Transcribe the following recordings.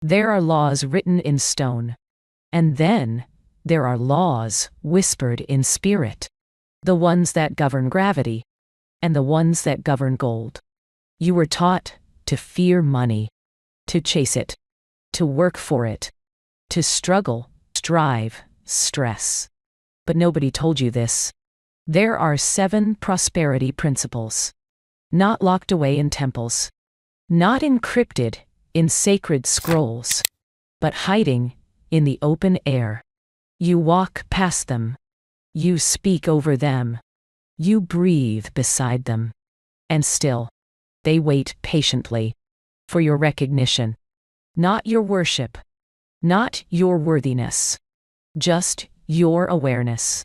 There are laws written in stone. And then, there are laws whispered in spirit. The ones that govern gravity, and the ones that govern gold. You were taught to fear money, to chase it, to work for it, to struggle, strive, stress. But nobody told you this. There are 7 prosperity principles. Not locked away in temples. Not encrypted in sacred scrolls. But hiding in the open air. You walk past them. You speak over them. You breathe beside them. And still, they wait patiently for your recognition. Not your worship. Not your worthiness. Just your awareness.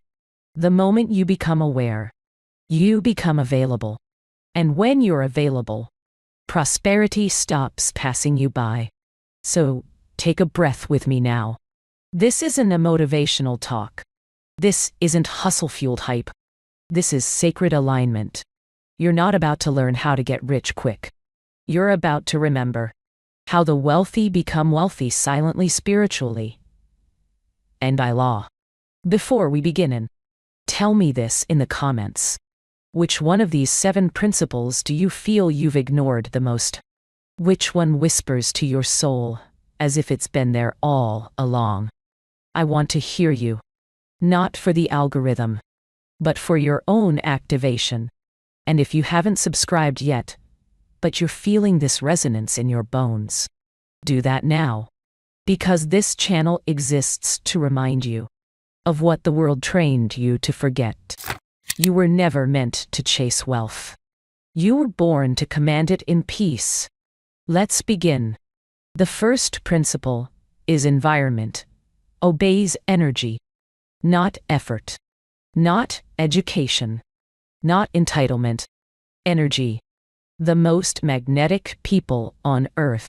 The moment you become aware, you become available. And when you're available, prosperity stops passing you by. So, take a breath with me now. This isn't a motivational talk. This isn't hustle-fueled hype. This is sacred alignment. You're not about to learn how to get rich quick. You're about to remember how the wealthy become wealthy silently, spiritually, and by law. Before we begin, tell me this in the comments. Which one of these 7 principles do you feel you've ignored the most? Which one whispers to your soul as if it's been there all along? I want to hear you. Not for the algorithm, but for your own activation. And if you haven't subscribed yet, but you're feeling this resonance in your bones, do that now. Because this channel exists to remind you of what the world trained you to forget. You were never meant to chase wealth. You were born to command it in peace. Let's begin. The first principle is environment. Obeys energy. Not effort. Not education. Not entitlement. Energy. The most magnetic people on earth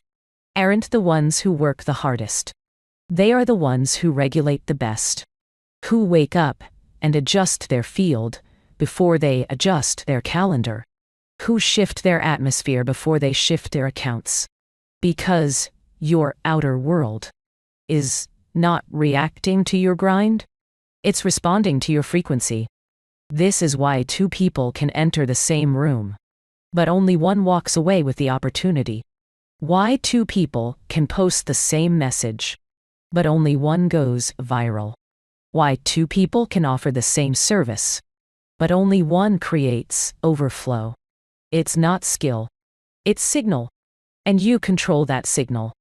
aren't the ones who work the hardest. They are the ones who regulate the best. Who wake up and adjust their field before they adjust their calendar. Who shift their atmosphere before they shift their accounts. Because your outer world is not reacting to your grind. It's responding to your frequency. This is why 2 people can enter the same room, but only one walks away with the opportunity. Why 2 people can post the same message, but only one goes viral. Why 2 people can offer the same service, but only one creates overflow. It's not skill. It's signal. And you control that signal.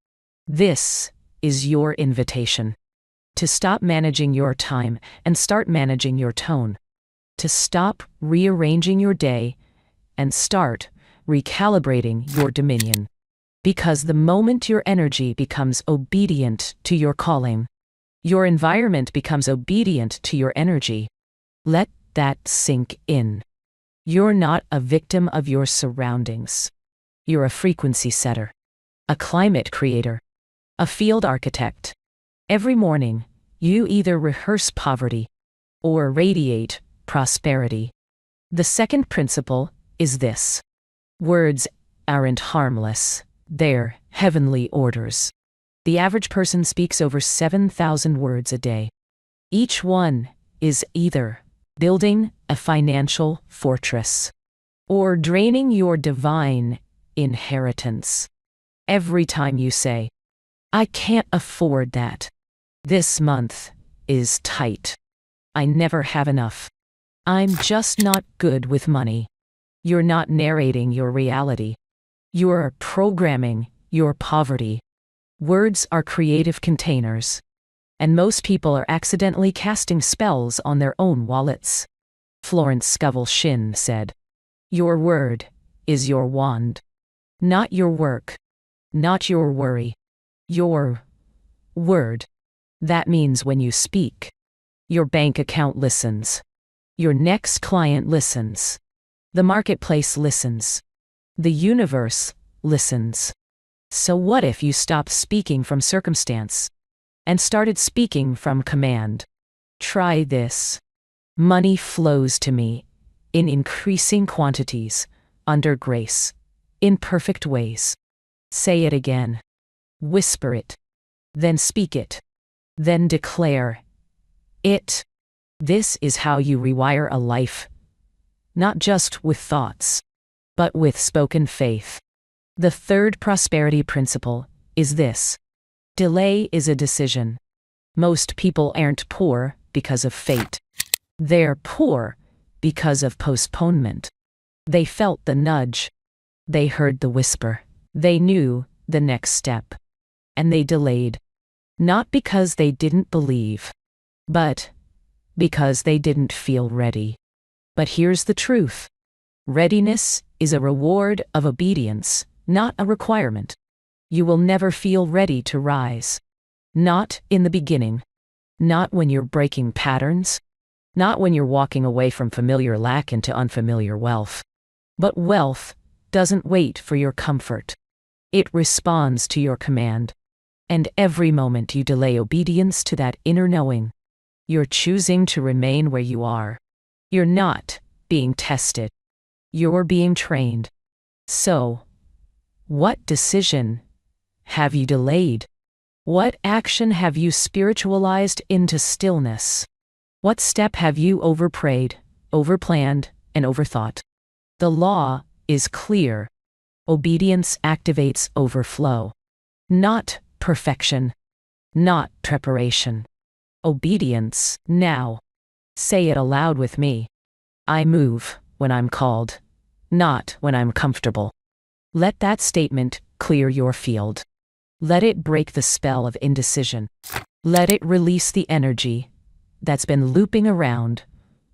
This is your invitation. To stop managing your time and start managing your tone. To stop rearranging your day and start recalibrating your dominion. Because the moment your energy becomes obedient to your calling, your environment becomes obedient to your energy. Let that sink in. You're not a victim of your surroundings. You're a frequency setter, a climate creator, a field architect. Every morning, you either rehearse poverty or radiate prosperity. The second principle is this. Words aren't harmless. They're heavenly orders. The average person speaks over 7,000 words a day. Each one is either building a financial fortress or draining your divine inheritance. Every time you say, I can't afford that. This month is tight. I never have enough. I'm just not good with money. You're not narrating your reality. You're programming your poverty. Words are creative containers, and most people are accidentally casting spells on their own wallets. Florence Scovel Shinn said, "Your word is your wand. Not your work. Not your worry. Your word." That means when you speak, your bank account listens. Your next client listens. The marketplace listens. The universe listens. So what if you stopped speaking from circumstance and started speaking from command? Try this. Money flows to me in increasing quantities, under grace, in perfect ways. Say it again. Whisper it. Then speak it. Then declare it. This is how you rewire a life, not just with thoughts, but with spoken faith. The third prosperity principle is this: delay is a decision. Most people aren't poor because of fate. They're poor because of postponement. They felt the nudge. They heard the whisper. They knew the next step. And they delayed. Not because they didn't believe, but because they didn't feel ready. But here's the truth. Readiness is a reward of obedience, not a requirement. You will never feel ready to rise. Not in the beginning. Not when you're breaking patterns. Not when you're walking away from familiar lack into unfamiliar wealth. But wealth doesn't wait for your comfort. It responds to your command. And every moment you delay obedience to that inner knowing, you're choosing to remain where you are. You're not being tested. You're being trained. So, what decision have you delayed? What action have you spiritualized into stillness? What step have you overprayed, overplanned, and overthought? The law is clear. Obedience activates overflow. Not perfection. Not preparation. Obedience, now. Say it aloud with me. I move when I'm called, not when I'm comfortable. Let that statement clear your field. Let it break the spell of indecision. Let it release the energy that's been looping around,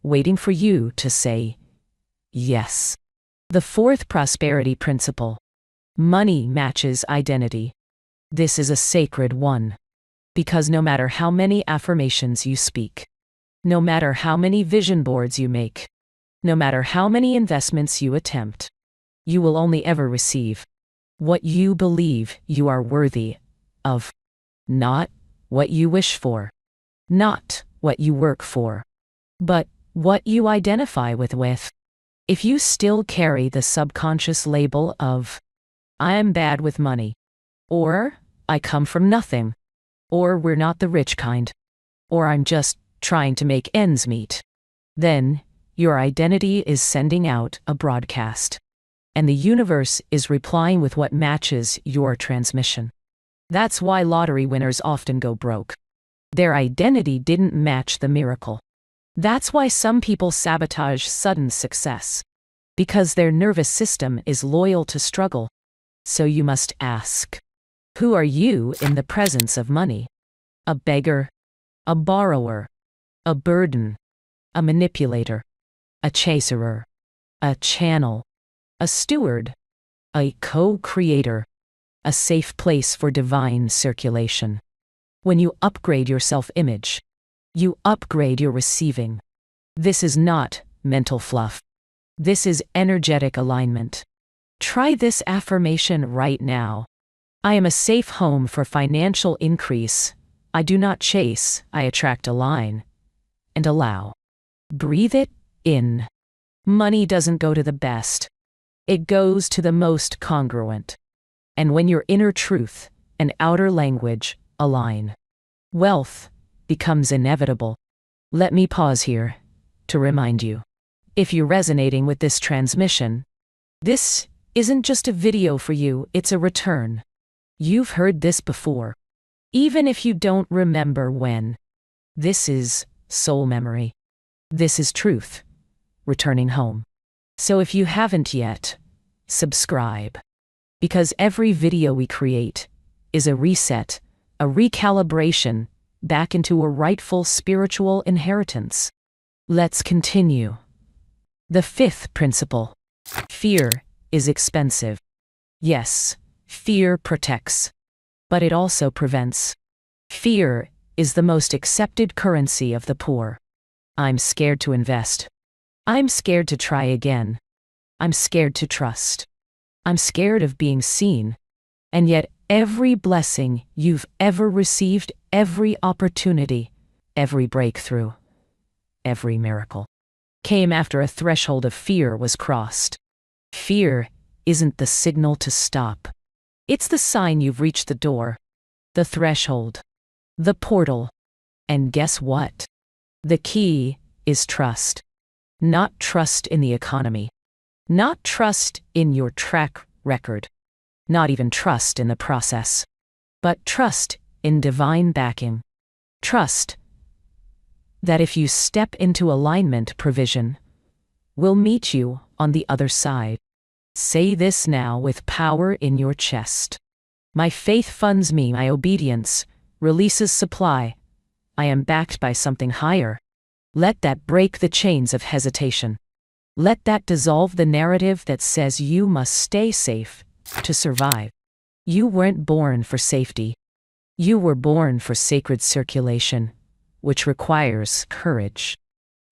waiting for you to say yes. The fourth prosperity principle: money matches identity. This is a sacred one. Because no matter how many affirmations you speak, no matter how many vision boards you make, no matter how many investments you attempt, you will only ever receive what you believe you are worthy of, not what you wish for, not what you work for, but what you identify with. If you still carry the subconscious label of, I am bad with money, or I come from nothing, or we're not the rich kind, or I'm just trying to make ends meet, then your identity is sending out a broadcast, and the universe is replying with what matches your transmission. That's why lottery winners often go broke. Their identity didn't match the miracle. That's why some people sabotage sudden success, because their nervous system is loyal to struggle. So you must ask, who are you in the presence of money? A beggar? A borrower? A burden? A manipulator? A chaser? A channel? A steward? A co-creator? A safe place for divine circulation. When you upgrade your self-image, you upgrade your receiving. This is not mental fluff. This is energetic alignment. Try this affirmation right now. I am a safe home for financial increase. I do not chase, I attract, align, and allow. Breathe it in. Money doesn't go to the best. It goes to the most congruent. And when your inner truth and outer language align, wealth becomes inevitable. Let me pause here to remind you. If you're resonating with this transmission, this isn't just a video for you, it's a return. You've heard this before, even if you don't remember when. This is soul memory. This is truth, returning home. So if you haven't yet, subscribe. Because every video we create is a reset, a recalibration back into a rightful spiritual inheritance. Let's continue. The fifth principle: fear is expensive. Yes, fear protects, but it also prevents. Fear is the most accepted currency of the poor. I'm scared to invest. I'm scared to try again. I'm scared to trust. I'm scared of being seen. And yet every blessing you've ever received, every opportunity, every breakthrough, every miracle, came after a threshold of fear was crossed. Fear isn't the signal to stop. It's the sign you've reached the door, the threshold, the portal. And guess what? The key is trust. Not trust in the economy. Not trust in your track record. Not even trust in the process. But trust in divine backing. Trust that if you step into alignment, provision will meet you on the other side. Say this now with power in your chest. My faith funds me, my obedience releases supply. I am backed by something higher. Let that break the chains of hesitation. Let that dissolve the narrative that says you must stay safe to survive. You weren't born for safety. You were born for sacred circulation, which requires courage.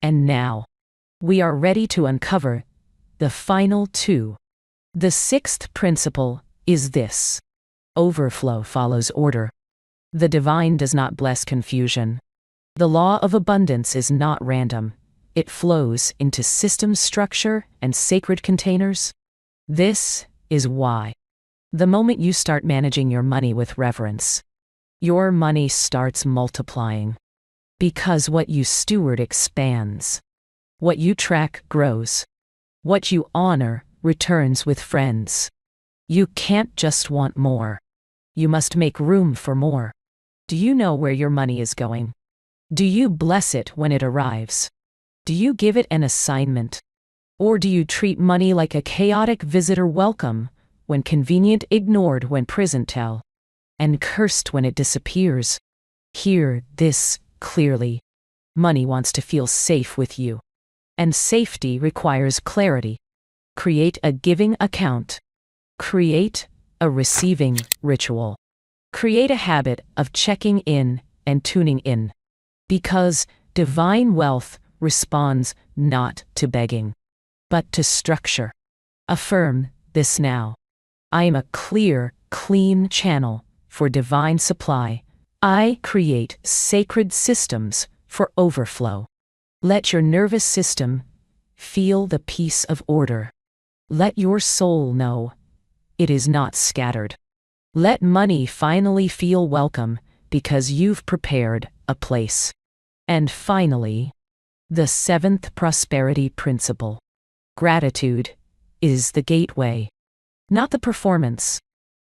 And now, we are ready to uncover the final two. The sixth principle is this: overflow follows order. The divine does not bless confusion. The law of abundance is not random. It flows into system structure and sacred containers. This is why, the moment you start managing your money with reverence, your money starts multiplying. Because what you steward expands. What you track grows. What you honor returns with friends. You can't just want more. You must make room for more. Do you know where your money is going? Do you bless it when it arrives? Do you give it an assignment? Or do you treat money like a chaotic visitor, welcome when convenient, ignored when present, tell, and cursed when it disappears? Hear this clearly. Money wants to feel safe with you. And safety requires clarity. Create a giving account. Create a receiving ritual. Create a habit of checking in and tuning in. Because divine wealth responds not to begging, but to structure. Affirm this now. I am a clear, clean channel for divine supply. I create sacred systems for overflow. Let your nervous system feel the peace of order. Let your soul know it is not scattered. Let money finally feel welcome because you've prepared a place. And finally, the seventh prosperity principle. Gratitude is the gateway. Not the performance.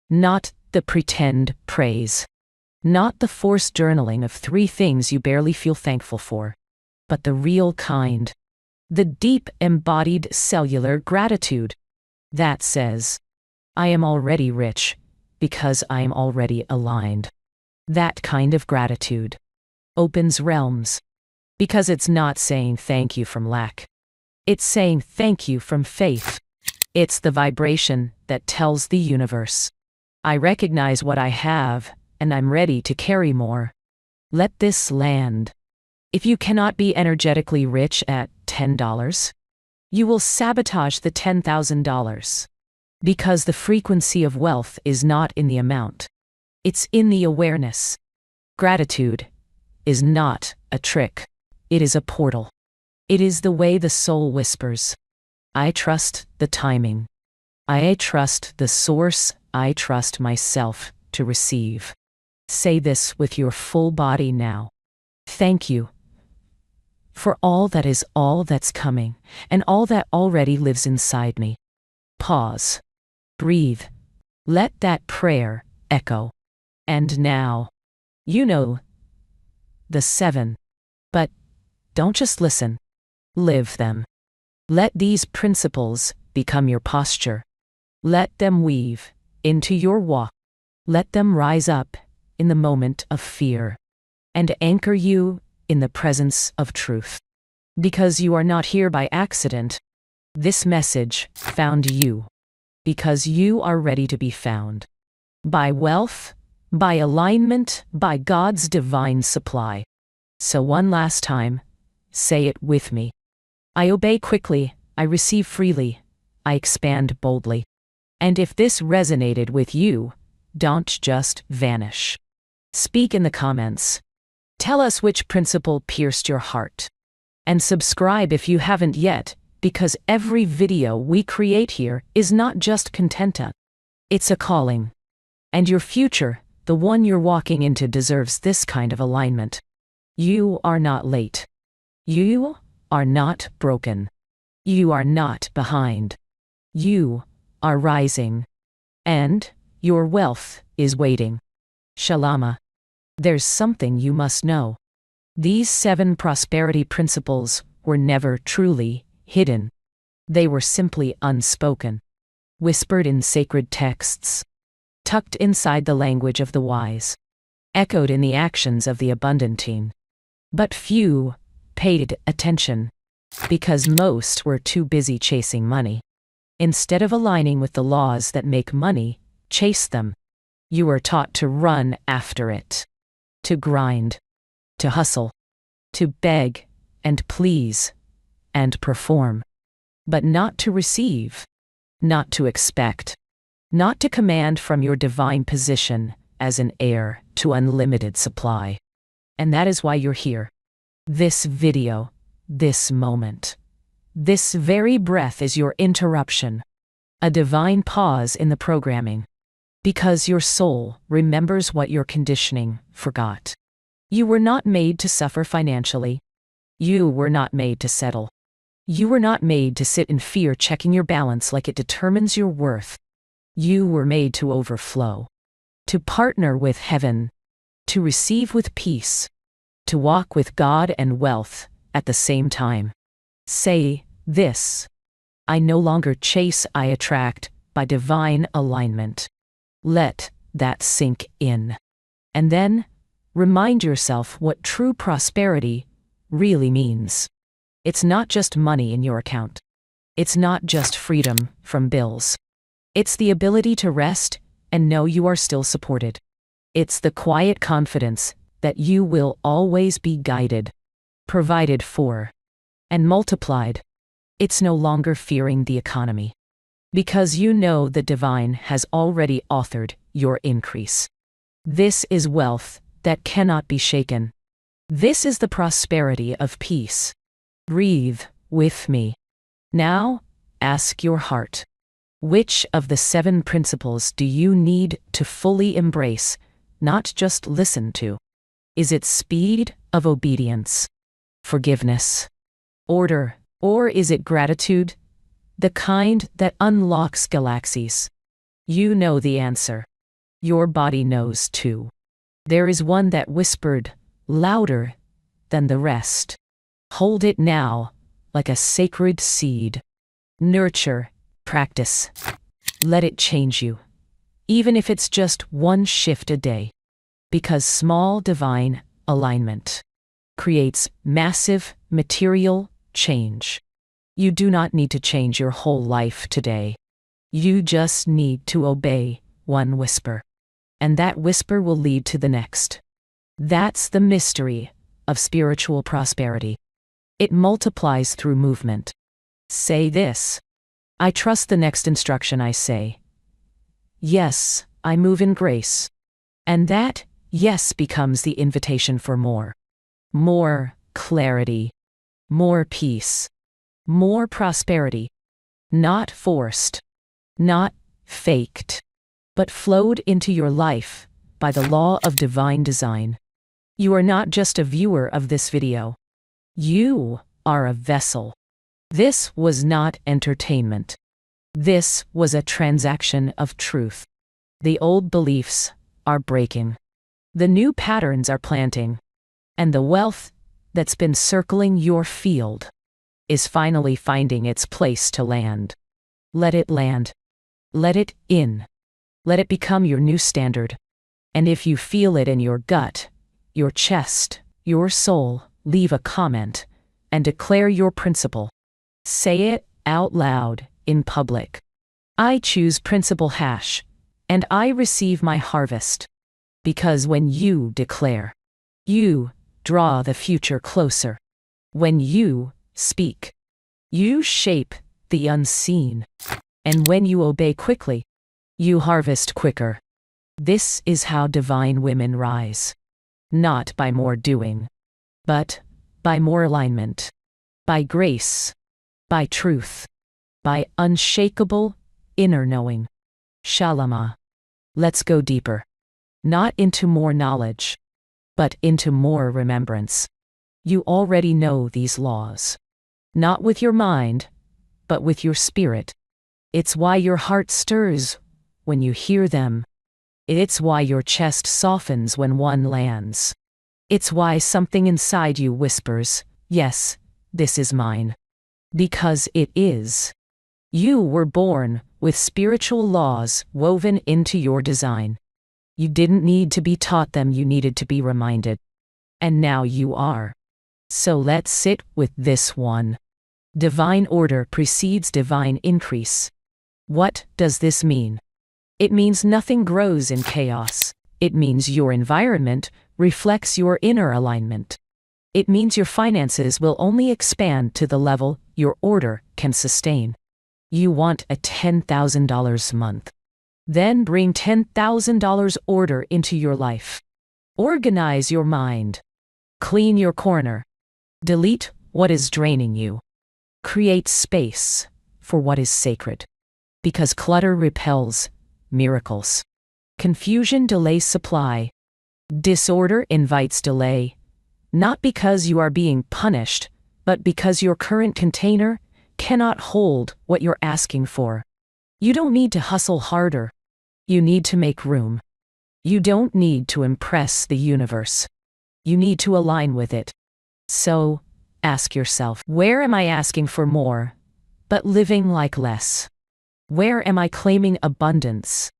Not the pretend praise. Not the forced journaling of 3 things you barely feel thankful for. But the real kind. The deep embodied cellular gratitude. That says, I am already rich because I am already aligned. That kind of gratitude opens realms. Because it's not saying thank you from lack. It's saying thank you from faith. It's the vibration that tells the universe, I recognize what I have, and I'm ready to carry more. Let this land. If you cannot be energetically rich at $10, you will sabotage the $10,000. Because the frequency of wealth is not in the amount. It's in the awareness. Gratitude is not a trick. It is a portal. It is the way the soul whispers, I trust the timing. I trust the source. I trust myself to receive. Say this with your full body now. Thank you for all that is, all that's coming, and all that already lives inside me. Pause. Breathe. Let that prayer echo. And now, you know the 7. But don't just listen. Live them. Let these principles become your posture. Let them weave into your walk. Let them rise up in the moment of fear and anchor you in the presence of truth. Because you are not here by accident. This message found you because you are ready to be found. By wealth, by alignment, by God's divine supply. So one last time, say it with me. I obey quickly, I receive freely, I expand boldly. And if this resonated with you, don't just vanish. Speak in the comments. Tell us which principle pierced your heart. And subscribe if you haven't yet, because every video we create here is not just content. It's a calling. And your future, the one you're walking into, deserves this kind of alignment. You are not late. You are not broken. You are not behind. You are rising. And your wealth is waiting. Shalama. There's something you must know. These 7 prosperity principles were never truly hidden. They were simply unspoken, whispered in sacred texts, tucked inside the language of the wise, echoed in the actions of the abundantine. But few paid attention, because most were too busy chasing money. Instead of aligning with the laws that make money chase them, you were taught to run after it, to grind, to hustle, to beg and please and perform, but not to receive, not to expect, not to command from your divine position as an heir to unlimited supply. And that is why you're here. This video, this moment, this very breath is your interruption, a divine pause in the programming, because your soul remembers what your conditioning forgot. You were not made to suffer financially. You were not made to settle. You were not made to sit in fear checking your balance like it determines your worth. You were made to overflow, to partner with heaven, to receive with peace, to walk with God and wealth at the same time. Say this: I no longer chase, I attract by divine alignment. Let that sink in. And then remind yourself what true prosperity really means. It's not just money in your account. It's not just freedom from bills. It's the ability to rest and know you are still supported. It's the quiet confidence that you will always be guided, provided for, and multiplied. It's no longer fearing the economy, because you know the divine has already authored your increase. This is wealth that cannot be shaken. This is the prosperity of peace. Breathe with me. Now, ask your heart. Which of the 7 principles do you need to fully embrace, not just listen to? Is it speed of obedience, forgiveness, order, or is it gratitude, the kind that unlocks galaxies? You know the answer. Your body knows too. There is one that whispered, louder than the rest. Hold it now, like a sacred seed. Nurture, practice. Let it change you, even if it's just one shift a day. Because small divine alignment creates massive material change. You do not need to change your whole life today. You just need to obey one whisper. And that whisper will lead to the next. That's the mystery of spiritual prosperity. It multiplies through movement. Say this: I trust the next instruction I say. Yes, I move in grace. And that yes becomes the invitation for more. More clarity. More peace. More prosperity. Not forced. Not faked. But flowed into your life by the law of divine design. You are not just a viewer of this video. You are a vessel. This was not entertainment. This was a transaction of truth. The old beliefs are breaking. The new patterns are planting. And the wealth that's been circling your field is finally finding its place to land. Let it land. Let it in. Let it become your new standard. And if you feel it in your gut, your chest, your soul, leave a comment and declare your principle. Say it out loud in public. I choose principle hash, and I receive my harvest. Because when you declare, you draw the future closer. When you speak, you shape the unseen. And when you obey quickly, you harvest quicker. This is how divine women rise. Not by more doing, but by more alignment, by grace, by truth, by unshakable inner knowing. Shalama. Let's go deeper. Not into more knowledge, but into more remembrance. You already know these laws. Not with your mind, but with your spirit. It's why your heart stirs when you hear them. It's why your chest softens when one lands. It's why something inside you whispers, yes, this is mine. Because it is. You were born with spiritual laws woven into your design. You didn't need to be taught them, you needed to be reminded. And now you are. So let's sit with this one. Divine order precedes divine increase. What does this mean? It means nothing grows in chaos. It means your environment reflects your inner alignment. It means your finances will only expand to the level your order can sustain. You want a $10,000 a month. Then bring $10,000 order into your life. Organize your mind. Clean your corner. Delete what is draining you. Create space for what is sacred. Because clutter repels miracles. Confusion delays supply. Disorder invites delay. Not because you are being punished, but because your current container cannot hold what you're asking for. You don't need to hustle harder. You need to make room. You don't need to impress the universe. You need to align with it. So, ask yourself, where am I asking for more, but living like less? Where am I claiming abundance,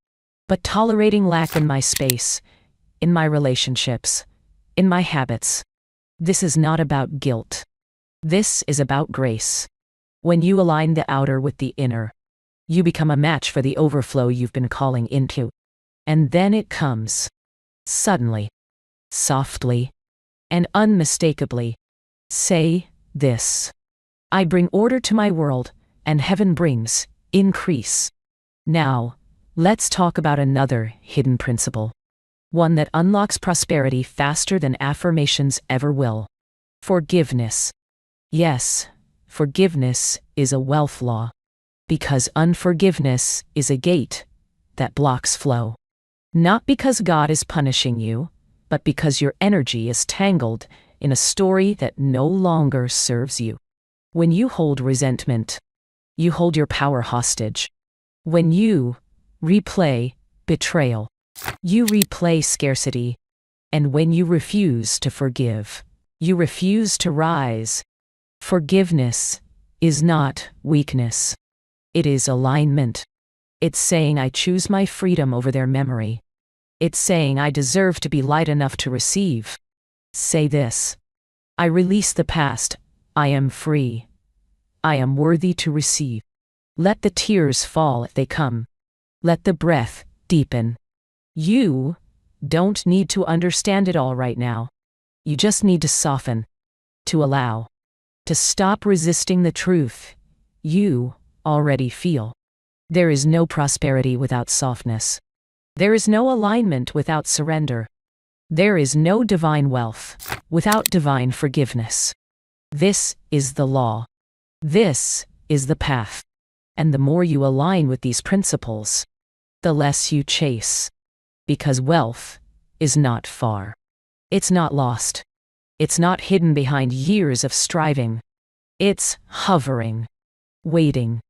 but tolerating lack in my space, in my relationships, in my habits? This is not about guilt. This is about grace. When you align the outer with the inner, you become a match for the overflow you've been calling into. And then it comes. Suddenly. Softly. And unmistakably. Say this. I bring order to my world, and heaven brings increase. Now, let's talk about another hidden principle. One that unlocks prosperity faster than affirmations ever will. Forgiveness. Yes, forgiveness is a wealth law. Because unforgiveness is a gate that blocks flow. Not because God is punishing you, but because your energy is tangled in a story that no longer serves you. When you hold resentment, you hold your power hostage. When you replay betrayal, you replay scarcity. And when you refuse to forgive, you refuse to rise. Forgiveness is not weakness. It is alignment. It's saying I choose my freedom over their memory. It's saying I deserve to be light enough to receive. Say this. I release the past. I am free. I am worthy to receive. Let the tears fall if they come. Let the breath deepen. You don't need to understand it all right now. You just need to soften, to allow, to stop resisting the truth you already feel. There is no prosperity without softness. There is no alignment without surrender. There is no divine wealth without divine forgiveness. This is the law. This is the path. And the more you align with these principles, the less you chase. Because wealth is not far. It's not lost. It's not hidden behind years of striving. It's hovering, waiting,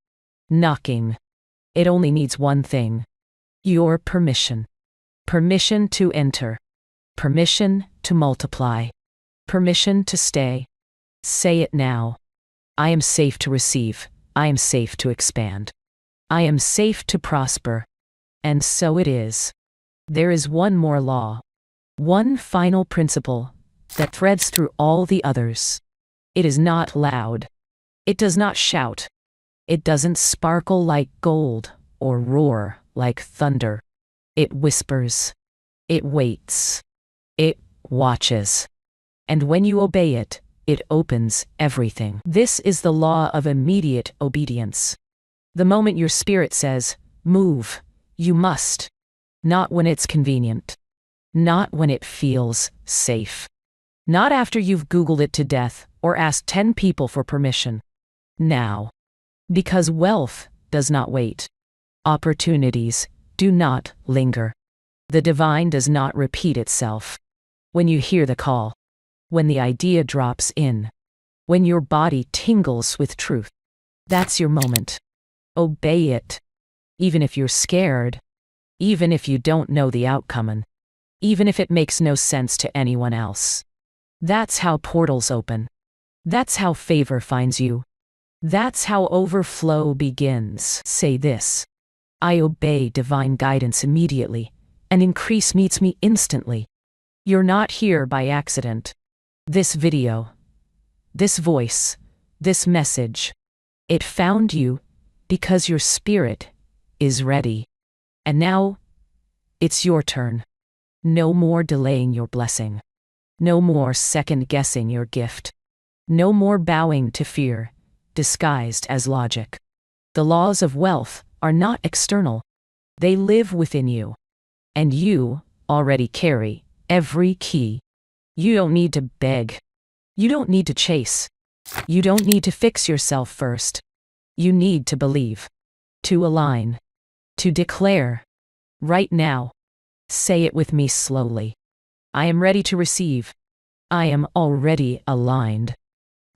knocking. It only needs one thing. Your permission. Permission to enter. Permission to multiply. Permission to stay. Say it now. I am safe to receive. I am safe to expand. I am safe to prosper. And so it is. There is one more law. One final principle that threads through all the others. It is not loud. It does not shout. It doesn't sparkle like gold or roar like thunder. It whispers. It waits. It watches. And when you obey it, it opens everything. This is the law of immediate obedience. The moment your spirit says, move, you must. Not when it's convenient. Not when it feels safe. Not after you've Googled it to death or asked 10 people for permission. Now. Because wealth does not wait. Opportunities Do not linger. The divine does not repeat itself. When you hear the call, when the idea drops in, when your body tingles with truth, that's your moment. Obey it. Even if you're scared, even if you don't know the outcome, and even if it makes no sense to anyone else. That's how portals open. That's how favor finds you. That's how overflow begins. Say this: I obey divine guidance immediately, and increase meets me instantly. You're not here by accident. This video, this voice, this message, it found you because your spirit is ready. And now, it's your turn. No more delaying your blessing. No more second-guessing your gift. No more bowing to fear, disguised as logic. The laws of wealth are not external. They live within you. And you already carry every key. You don't need to beg. You don't need to chase. You don't need to fix yourself first. You need to believe, to align, to declare. Right now, say it with me slowly. I am ready to receive. I am already aligned.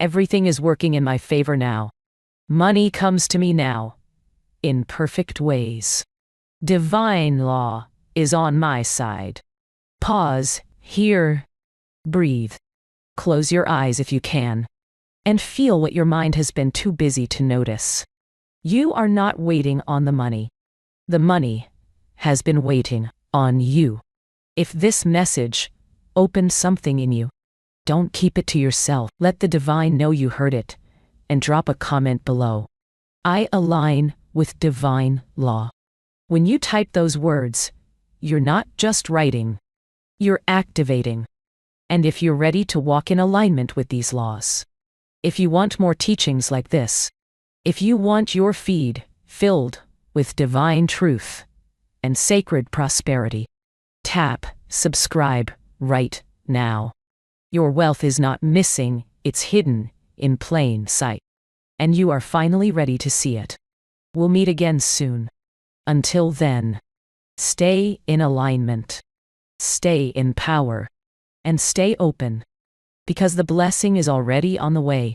Everything is working in my favor now. Money comes to me now, in perfect ways. Divine law is on my side. Pause, hear, breathe. Close your eyes if you can, and feel what your mind has been too busy to notice. You are not waiting on the money. The money has been waiting on you. If this message opened something in you, don't keep it to yourself. Let the divine know you heard it, and drop a comment below. I align with divine law. When you type those words, you're not just writing, you're activating. And if you're ready to walk in alignment with these laws, if you want more teachings like this, if you want your feed filled with divine truth and sacred prosperity, tap subscribe right now. Your wealth is not missing, it's hidden in plain sight. And you are finally ready to see it. We'll meet again soon. Until then, stay in alignment, stay in power, and stay open, because the blessing is already on the way.